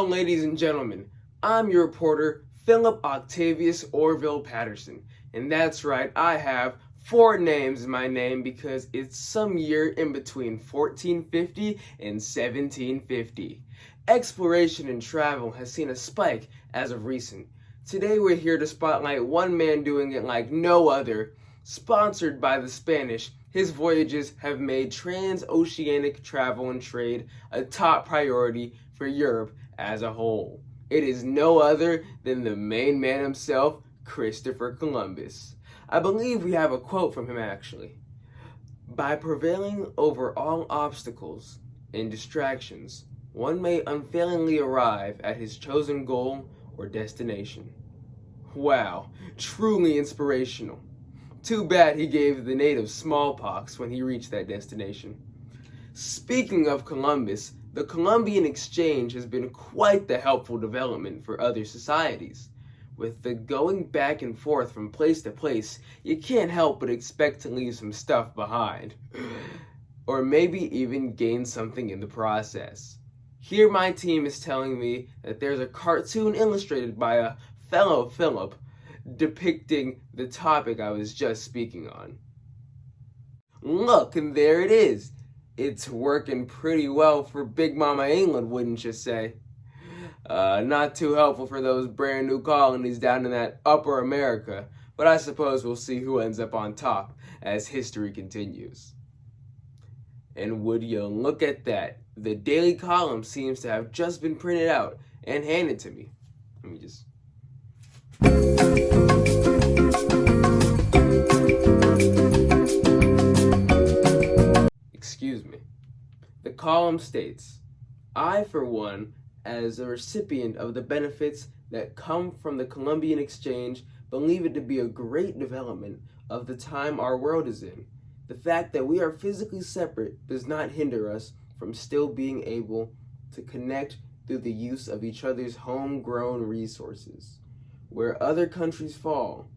ladies and gentlemen, I'm your reporter, Philip Octavius Orville Patterson. And that's right, I have 4 names in my name because it's some year in between 1450 and 1750. Exploration and travel has seen a spike as of recent. Today we're here to spotlight one man doing it like no other. Sponsored by the Spanish, his voyages have made transoceanic travel and trade a top priority for Europe as a whole. It is no other than the main man himself, Christopher Columbus. I believe we have a quote from him actually. By prevailing over all obstacles and distractions, one may unfailingly arrive at his chosen goal or destination. Wow, truly inspirational. Too bad he gave the natives smallpox when he reached that destination. Speaking of Columbus, the Columbian Exchange has been quite the helpful development for other societies. With the going back and forth from place to place, you can't help but expect to leave some stuff behind. Or maybe even gain something in the process. Here my team is telling me that there's a cartoon illustrated by a fellow Philip depicting the topic I was just speaking on. Look, and there it is. It's working pretty well for Big Mama England, wouldn't you say? Not too helpful for those brand new colonies down in that upper America, but I suppose we'll see who ends up on top as history continues. And would you look at that, the daily column seems to have just been printed out and handed to me. Let me just... Excuse me. The column states, I, for one, as a recipient of the benefits that come from the Columbian Exchange, believe it to be a great development of the time our world is in. The fact that we are physically separate does not hinder us from still being able to connect through the use of each other's homegrown resources. Where other countries fall,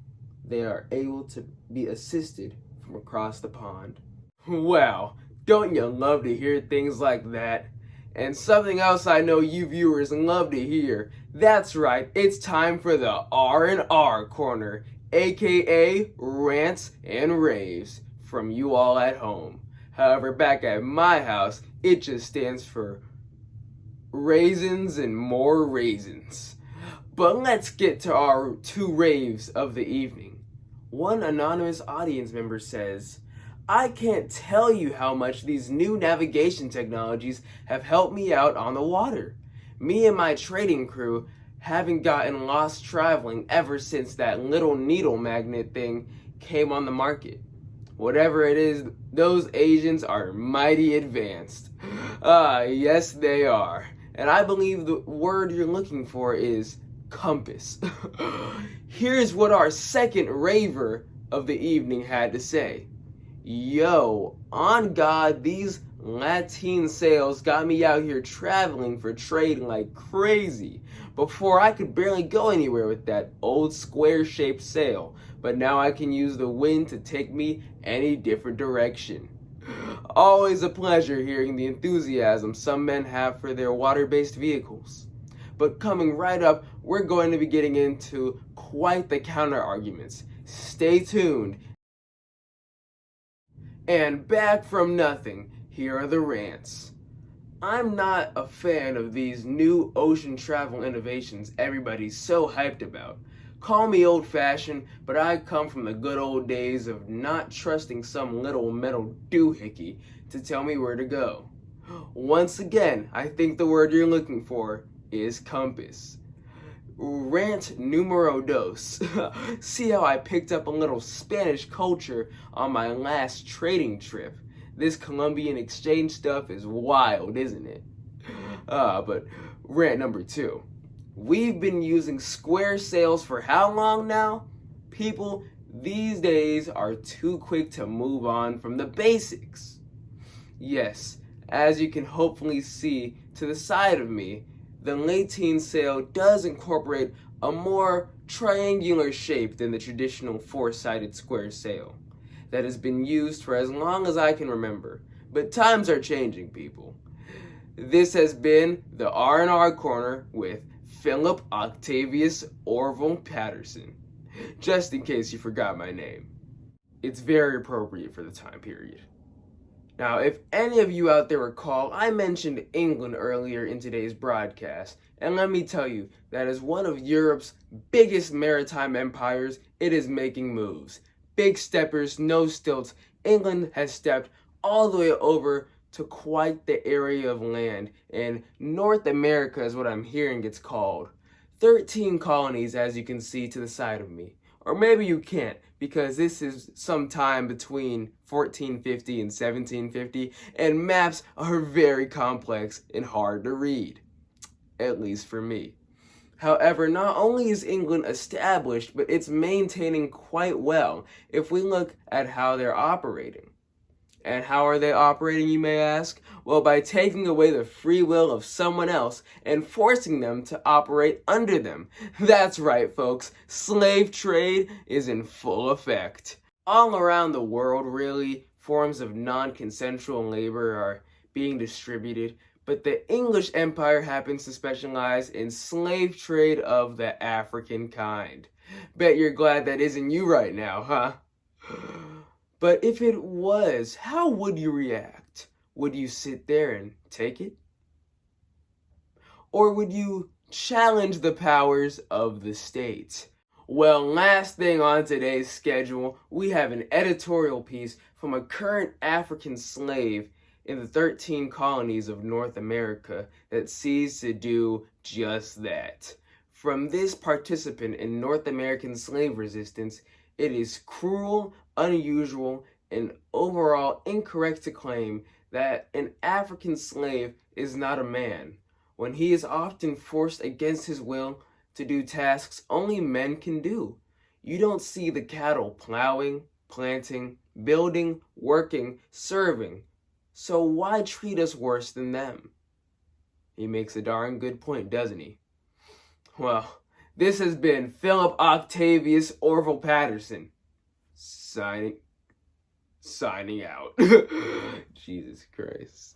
they are able to be assisted from across the pond. Wow, don't you love to hear things like that? And something else I know you viewers love to hear. That's right, it's time for the R&R Corner, aka Rants and Raves, from you all at home. However, back at my house, it just stands for Raisins and More Raisins. But let's get to our 2 raves of the evening. One anonymous audience member says, I can't tell you how much these new navigation technologies have helped me out on the water. Me and my trading crew haven't gotten lost traveling ever since that little needle magnet thing came on the market. Whatever it is, those Asians are mighty advanced. Yes they are. And I believe the word you're looking for is compass. Here's what our second raver of the evening had to say. Yo, on God, these Latin sails got me out here traveling for trade like crazy. Before I could barely go anywhere with that old square-shaped sail, but now I can use the wind to take me any different direction. Always a pleasure hearing the enthusiasm some men have for their water-based vehicles. But coming right up, we're going to be getting into quite the counter-arguments. Stay tuned. And back from nothing, here are the rants. I'm not a fan of these new ocean travel innovations everybody's so hyped about. Call me old-fashioned, but I come from the good old days of not trusting some little metal doohickey to tell me where to go. Once again, I think the word you're looking for is compass. Rant numero dos. See how I picked up a little Spanish culture on my last trading trip. This Columbian Exchange stuff is wild, isn't it? But rant number 2. We've been using square sails for how long now? People these days are too quick to move on from the basics. Yes, as you can hopefully see to the side of me, the Latin sail does incorporate a more triangular shape than the traditional 4-sided square sail that has been used for as long as I can remember. But times are changing, people. This has been the R&R Corner with Philip Octavius Orville Patterson. Just in case you forgot my name. It's very appropriate for the time period. Now, if any of you out there recall, I mentioned England earlier in today's broadcast, and let me tell you that as one of Europe's biggest maritime empires, it is making moves. Big steppers, no stilts. England has stepped all the way over to quite the area of land, and North America is what I'm hearing it's called. 13 colonies, as you can see to the side of me. Or maybe you can't, because this is sometime between 1450 and 1750, and maps are very complex and hard to read. At least for me. However, not only is England established, but it's maintaining quite well if we look at how they're operating. And how are they operating, you may ask? Well, by taking away the free will of someone else and forcing them to operate under them. That's right, folks. Slave trade is in full effect. All around the world, really, forms of non-consensual labor are being distributed, but the English Empire happens to specialize in slave trade of the African kind. Bet you're glad that isn't you right now, huh? But if it was, how would you react? Would you sit there and take it? Or would you challenge the powers of the state? Well, last thing on today's schedule, we have an editorial piece from a current African slave in the 13 colonies of North America that sees to do just that. From this participant in North American slave resistance, it is cruel, unusual, and overall incorrect to claim that an African slave is not a man, when he is often forced against his will to do tasks only men can do. You don't see the cattle plowing, planting, building, working, serving. So why treat us worse than them? He makes a darn good point, doesn't he? Well, this has been Philip Octavius Orville Patterson. Signing out. Jesus Christ.